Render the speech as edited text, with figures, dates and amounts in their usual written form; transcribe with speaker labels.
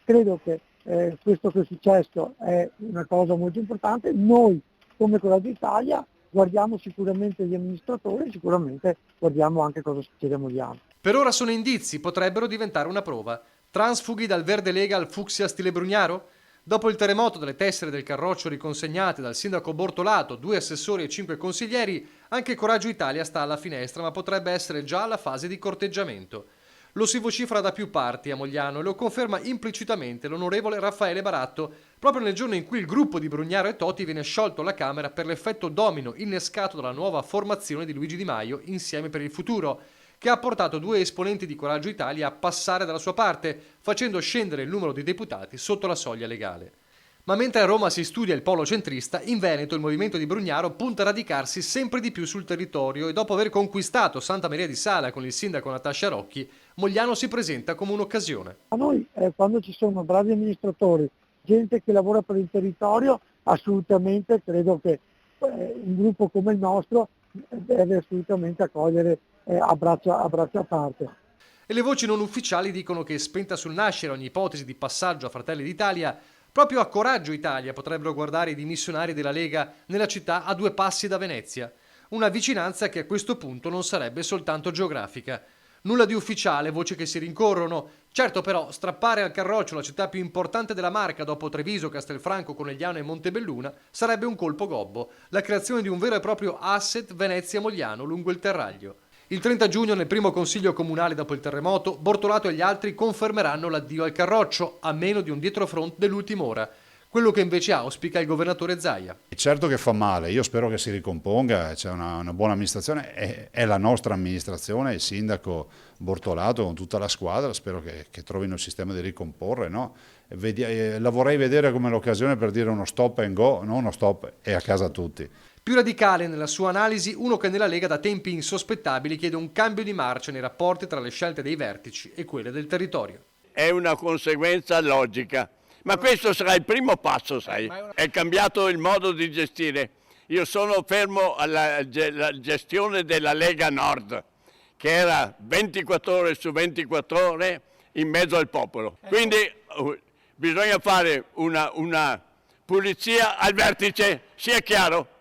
Speaker 1: Credo che questo che è successo è una cosa molto importante. Noi come Coraggio Italia guardiamo sicuramente gli amministratori, sicuramente guardiamo anche cosa succede a Mogliano.
Speaker 2: Per ora sono indizi, potrebbero diventare una prova. Transfughi dal verde lega al fucsia stile Brugnaro? Dopo il terremoto delle tessere del Carroccio riconsegnate dal sindaco Bortolato, 2 assessori e 5 consiglieri, anche Coraggio Italia sta alla finestra, ma potrebbe essere già alla fase di corteggiamento. Lo si vocifera da più parti a Mogliano e lo conferma implicitamente l'onorevole Raffaele Baratto, proprio nel giorno in cui il gruppo di Brugnaro e Toti viene sciolto alla Camera per l'effetto domino innescato dalla nuova formazione di Luigi Di Maio, Insieme per il Futuro, che ha portato 2 esponenti di Coraggio Italia a passare dalla sua parte, facendo scendere il numero di deputati sotto la soglia legale. Ma mentre a Roma si studia il polo centrista, in Veneto il movimento di Brugnaro punta a radicarsi sempre di più sul territorio e dopo aver conquistato Santa Maria di Sala con il sindaco Natascia Rocchi, Mogliano si presenta come un'occasione.
Speaker 1: A noi quando ci sono bravi amministratori, gente che lavora per il territorio, assolutamente credo che un gruppo come il nostro deve assolutamente accogliere a braccia aperte.
Speaker 2: E le voci non ufficiali dicono che, spenta sul nascere ogni ipotesi di passaggio a Fratelli d'Italia, proprio a Coraggio Italia potrebbero guardare i dimissionari della Lega nella città a 2 passi da Venezia. Una vicinanza che a questo punto non sarebbe soltanto geografica. Nulla di ufficiale, voci che si rincorrono. Certo però, strappare al Carroccio la città più importante della Marca dopo Treviso, Castelfranco, Conegliano e Montebelluna sarebbe un colpo gobbo, la creazione di un vero e proprio asset Venezia-Mogliano lungo il Terraglio. Il 30 giugno, nel primo consiglio comunale dopo il terremoto, Bortolato e gli altri confermeranno l'addio al Carroccio, a meno di un dietrofront dell'ultima ora. Quello che invece auspica il governatore Zaia.
Speaker 3: Certo che fa male, io spero che si ricomponga, c'è una buona amministrazione, è la nostra amministrazione, il sindaco Bortolato con tutta la squadra, spero che trovino il sistema di ricomporre, no? La vorrei vedere come l'occasione per dire uno stop and go, non uno stop e a casa tutti.
Speaker 2: Più radicale nella sua analisi, uno che nella Lega da tempi insospettabili chiede un cambio di marcia nei rapporti tra le scelte dei vertici e quelle del territorio.
Speaker 4: È una conseguenza logica, ma questo sarà il primo passo, sai. È cambiato il modo di gestire. Io sono fermo alla gestione della Lega Nord, che era 24 ore su 24 ore in mezzo al popolo. Quindi bisogna fare una pulizia al vertice, sia chiaro.